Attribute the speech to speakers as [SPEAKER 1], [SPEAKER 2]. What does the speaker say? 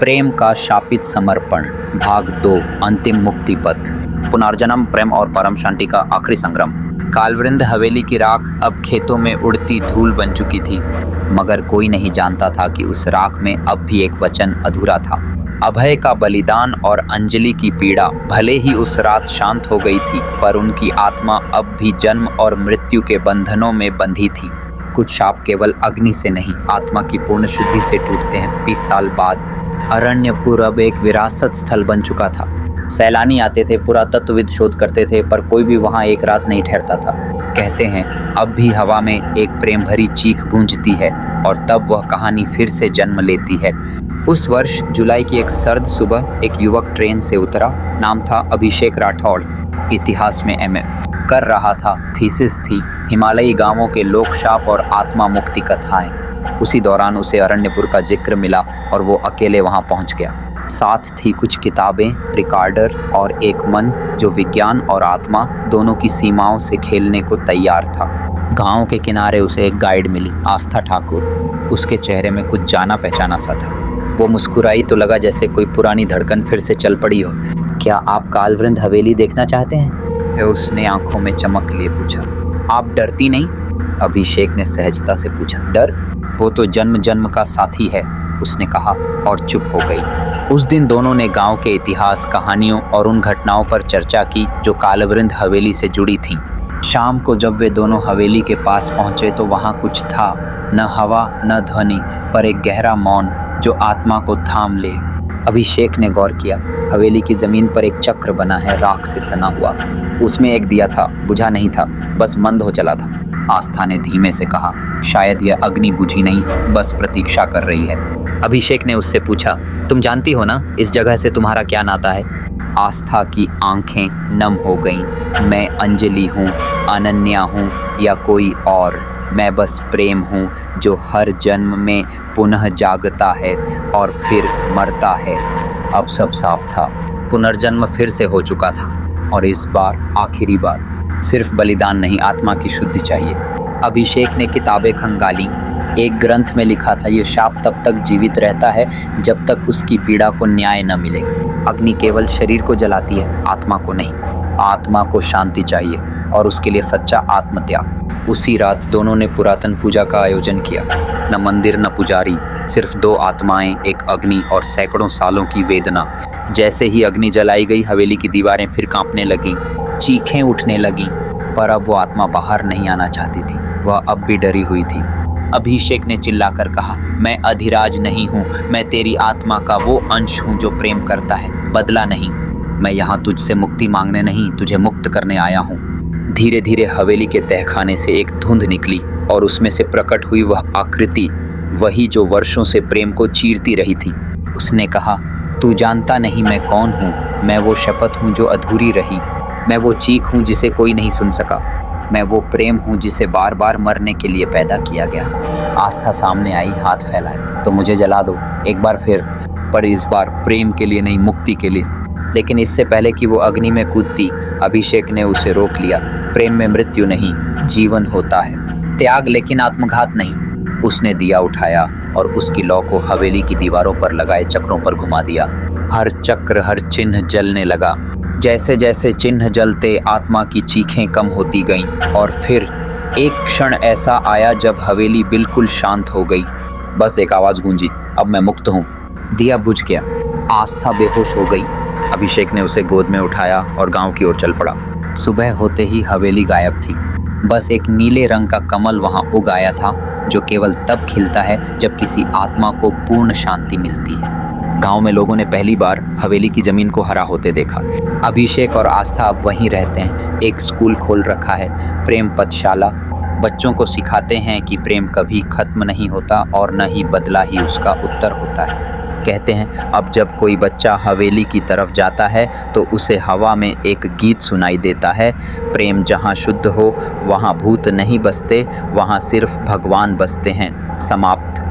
[SPEAKER 1] प्रेम का शापित समर्पण भाग 2 अंतिम मुक्ति पथ। पुनर्जन्म, प्रेम और परम शांति का आखिरी संग्राम। कालवृंद हवेली की राख अब खेतों में उड़ती धूल बन चुकी थी, मगर कोई नहीं जानता था कि उस राख में अब भी एक वचन अधूरा था। अभय का बलिदान और अंजलि की पीड़ा भले ही उस रात शांत हो गई थी, पर उनकी आत्मा अब भी जन्म और मृत्यु के बंधनों में बंधी थी। कुछ शाप केवल अग्नि से नहीं, आत्मा की पूर्ण शुद्धि से टूटते हैं। 20 साल बाद अरण्यपुर अब एक विरासत स्थल बन चुका था। सैलानी आते थे, पुरातत्वविद शोध करते थे, पर कोई भी वहाँ एक रात नहीं ठहरता था। कहते हैं अब भी हवा में एक प्रेम भरी चीख गूंजती है और तब वह कहानी फिर से जन्म लेती है। उस वर्ष जुलाई की एक सर्द सुबह एक युवक ट्रेन से उतरा। नाम था अभिषेक राठौड़। इतिहास में एमए कर रहा था, थीसिस थी हिमालयी गांवों के लोकशाप और आत्मा मुक्ति कथाएं। उसी दौरान उसे अरण्यपुर का जिक्र मिला और वो अकेले वहां पहुंच गया। साथ थी कुछ किताबें, रिकॉर्डर और एक मन जो विज्ञान और आत्मा दोनों की सीमाओं से खेलने को तैयार था। गांव के किनारे उसे एक गाइड मिली, आस्था ठाकुर। उसके चेहरे में कुछ जाना पहचाना सा था। वो मुस्कुराई तो लगा जैसे कोई पुरानी धड़कन फिर से चल पड़ी हो। क्या आप कालवृंद हवेली देखना चाहते हैं? उसने आंखों में चमक लिए पूछा। आप डरती नहीं? अभिषेक ने सहजता से पूछा। डर? वो तो जन्म जन्म का साथी है, उसने कहा और चुप हो गई। उस दिन दोनों ने गांव के इतिहास, कहानियों और उन घटनाओं पर चर्चा की जो कालवृंद हवेली से जुड़ी थीं। शाम को जब वे दोनों हवेली के पास पहुंचे तो वहां कुछ था, न हवा न ध्वनि, पर एक गहरा मौन जो आत्मा को थाम ले। अभिषेक ने गौर किया। हवेली की जमीन पर एक चक्र बना है, राख से सना हुआ। उसमें एक दिया था, बुझा नहीं था, बस मंद हो चला था। आस्था ने धीमे से कहा, शायद यह अग्नि बुझी नहीं, बस प्रतीक्षा कर रही है। अभिषेक ने उससे पूछा, तुम जानती हो ना इस जगह से तुम्हारा क्या नाता है? आस्था की आंखें नम हो गईं। मैं अंजलि हूँ, अनन्या हूँ या कोई और? मैं बस प्रेम हूँ जो हर जन्म में पुनः जागता है और फिर मरता है। अब सब साफ था। पुनर्जन्म फिर से हो चुका था और इस बार आखिरी बार। सिर्फ बलिदान नहीं, आत्मा की शुद्धि चाहिए। अभिषेक ने किताबें खंगाली। एक ग्रंथ में लिखा था, ये शाप तब तक जीवित रहता है जब तक उसकी पीड़ा को न्याय न मिले। अग्नि केवल शरीर को जलाती है, आत्मा को नहीं। आत्मा को शांति चाहिए और उसके लिए सच्चा आत्मत्याग। उसी रात दोनों ने पुरातन पूजा का आयोजन किया। न मंदिर न पुजारी, सिर्फ 2 आत्माएं, एक अग्नि और सैकड़ों सालों की वेदना। जैसे ही अग्नि जलाई गई, हवेली की दीवारें फिर कांपने लगीं, चीखें उठने लगीं, पर अब वो आत्मा बाहर नहीं आना चाहती थी। वह अब भी डरी हुई थी। अभिषेक ने चिल्लाकर कहा, मैं अधिराज नहीं हूँ, मैं तेरी आत्मा का वो अंश हूँ जो प्रेम करता है, बदला नहीं। मैं यहाँ तुझसे मुक्ति मांगने नहीं, तुझे मुक्त करने आया हूँ। धीरे धीरे हवेली के तहखाने से एक धुंध निकली और उसमें से प्रकट हुई वह आकृति, वही जो वर्षों से प्रेम को चीरती रही थी। उसने कहा, तू जानता नहीं मैं कौन हूँ। मैं वो शपथ हूँ जो अधूरी रही। मैं वो चीख हूँ जिसे कोई नहीं सुन सका। मैं वो प्रेम हूँ जिसे बार बार मरने के लिए पैदा किया गया। आस्था सामने आई, हाथ फैलाए। तो मुझे जला दो एक बार फिर, पर इस बार प्रेम के लिए नहीं, मुक्ति के लिए। लेकिन इससे पहले कि वो अग्नि में कूदती, अभिषेक ने उसे रोक लिया। प्रेम में मृत्यु नहीं, जीवन होता है। त्याग लेकिन आत्मघात नहीं। उसने दिया उठाया और उसकी लौ को हवेली की दीवारों पर लगाए चक्रों पर घुमा दिया। हर चक्र, हर चिन्ह जलने लगा। जैसे जैसे चिन्ह जलते, आत्मा की चीखें कम होती गईं और फिर एक क्षण ऐसा आया जब हवेली बिल्कुल शांत हो गई। बस एक आवाज गूंजी, अब मैं मुक्त हूँ। दिया बुझ गया। आस्था बेहोश हो गई। अभिषेक ने उसे गोद में उठाया और गांव की ओर चल पड़ा। सुबह होते ही हवेली गायब थी। बस एक नीले रंग का कमल वहां उग आया था, जो केवल तब खिलता है जब किसी आत्मा को पूर्ण शांति मिलती है। गांव में लोगों ने पहली बार हवेली की जमीन को हरा होते देखा। अभिषेक और आस्था अब वहीं रहते हैं। एक स्कूल खोल रखा है, प्रेम पथशाला। बच्चों को सिखाते हैं कि प्रेम कभी खत्म नहीं होता और न ही बदला ही उसका उत्तर होता है। कहते हैं अब जब कोई बच्चा हवेली की तरफ जाता है तो उसे हवा में एक गीत सुनाई देता है, प्रेम जहाँ शुद्ध हो वहाँ भूत नहीं बसते, वहाँ सिर्फ भगवान बसते हैं। समाप्त।